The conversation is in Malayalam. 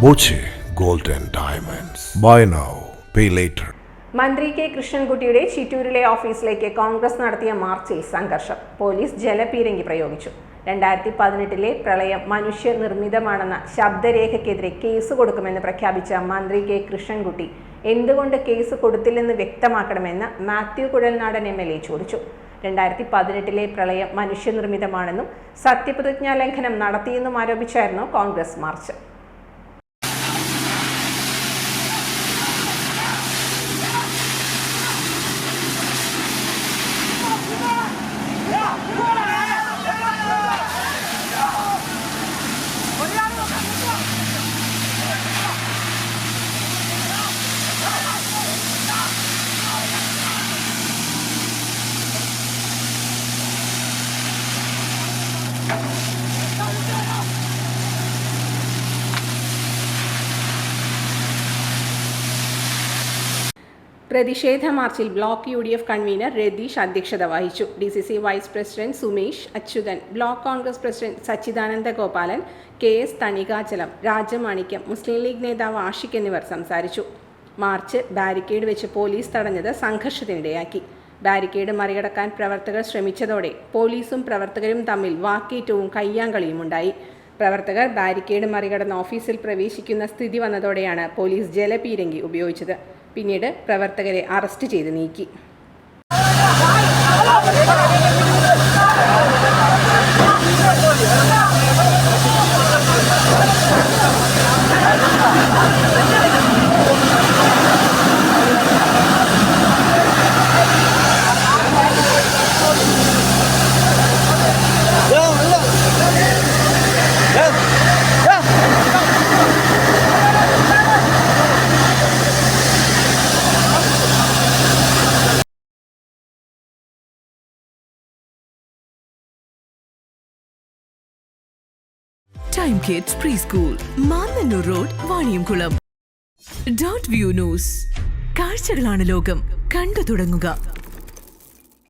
Boche gold and diamonds. Buy now, pay later. മന്ത്രി കെ കൃഷ്ണൻകുട്ടിയുടെ ചിറ്റൂരിലെ ഓഫീസിലേക്ക് കോൺഗ്രസ് നടത്തിയ മാർച്ചിൽ സംഘർഷം. പോലീസ് ജലപീരങ്കി പ്രയോഗിച്ചു. 2018 പ്രളയം മനുഷ്യ നിർമ്മിതമാണെന്ന ശബ്ദരേഖയ്ക്കെതിരെ കേസ് കൊടുക്കുമെന്ന് പ്രഖ്യാപിച്ച മന്ത്രി കെ കൃഷ്ണൻകുട്ടി എന്തുകൊണ്ട് കേസ് കൊടുത്തില്ലെന്ന് വ്യക്തമാക്കണമെന്ന് മാത്യു കുഴൽനാടൻ MLA ചോദിച്ചു. 2018 പ്രളയം മനുഷ്യനിർമ്മിതമാണെന്നും സത്യപ്രതിജ്ഞാ ലംഘനം നടത്തിയെന്നും ആരോപിച്ചായിരുന്നു കോൺഗ്രസ് മാർച്ച്. പ്രതിഷേധ മാർച്ചിൽ ബ്ലോക്ക് UDF കൺവീനർ രതീഷ് അധ്യക്ഷത വഹിച്ചു. DCC vice president Sumesh Achuthan, block Congress president Sachidananda Gopalan, KS Thanikachalam, Rajamanickam, Muslim League നേതാവ് ആഷിഖ് എന്നിവർ സംസാരിച്ചു. മാർച്ച് ബാരിക്കേഡ് വെച്ച് പോലീസ് തടഞ്ഞത് സംഘർഷത്തിനിടയാക്കി. ബാരിക്കേഡ് മറികടക്കാൻ പ്രവർത്തകർ ശ്രമിച്ചതോടെ പോലീസും പ്രവർത്തകരും തമ്മിൽ വാക്കേറ്റവും കയ്യാങ്കളിയും ഉണ്ടായി. പ്രവർത്തകർ ബാരിക്കേഡ് മറികടന്ന് ഓഫീസിൽ പ്രവേശിക്കുന്ന സ്ഥിതി വന്നതോടെയാണ് പോലീസ് ജലപീരങ്കി ഉപയോഗിച്ചത്. പിന്നീട് പ്രവർത്തകരെ അറസ്റ്റ് ചെയ്ത് നീക്കി. Time Kids Preschool, Mannannur Road, Vaniyamkulam. Dot View News. കാഴ്ചകളാണ് ലോകം, കണ്ടു തുടങ്ങുക.